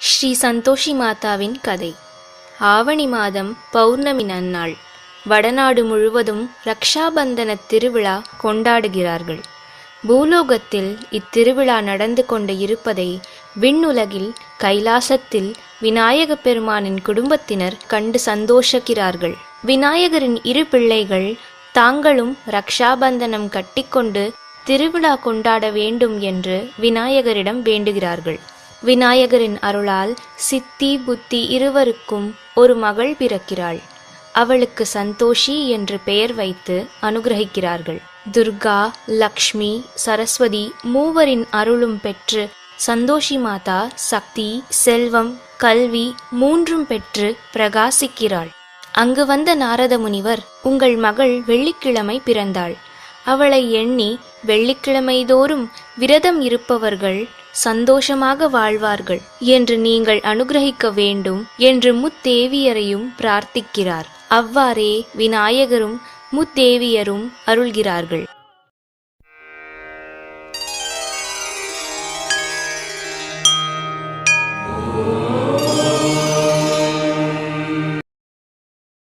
ஸ்ரீ சந்தோஷி மாதாவின் கதை. ஆவணி மாதம் பௌர்ணமி நன்னாள். வடநாடு முழுவதும் ரக்ஷாபந்தன திருவிழா கொண்டாடுகிறார்கள். பூலோகத்தில் இத்திருவிழா நடந்து கொண்டு இருப்பதை விண்ணுலகில் கைலாசத்தில் விநாயக பெருமானின் குடும்பத்தினர் கண்டு சந்தோஷிக்கிறார்கள். விநாயகரின் இரு பிள்ளைகள் தாங்களும் ரக்ஷாபந்தனம் கட்டிக்கொண்டு திருவிழா கொண்டாட வேண்டும் என்று விநாயகரிடம் வேண்டுகிறார்கள். விநாயகரின் அருளால் சித்தி புத்தி இருவருக்கும் ஒரு மகள் பிறக்கிறாள். அவளுக்கு சந்தோஷி என்று பெயர் வைத்து அனுகிரகிக்கிறார்கள். துர்கா, லக்ஷ்மி, சரஸ்வதி மூவரின் அருளும் பெற்று சந்தோஷி மாதா சக்தி, செல்வம், கல்வி மூன்றும் பெற்று பிரகாசிக்கிறாள். அங்கு வந்த நாரத முனிவர், உங்கள் மகள் வெள்ளிக்கிழமை பிறந்தாள். அவளை எண்ணி வெள்ளிக்கிழமை தோறும் விரதம் இருப்பவர்கள் சந்தோஷமாக வாழ்வார்கள் என்று நீங்கள் அனுகிரகிக்க வேண்டும் என்று முத்தேவியரையும் பிரார்த்திக்கிறார். அவ்வாறே விநாயகரும் முத்தேவியரும் அருள்கிறார்கள்.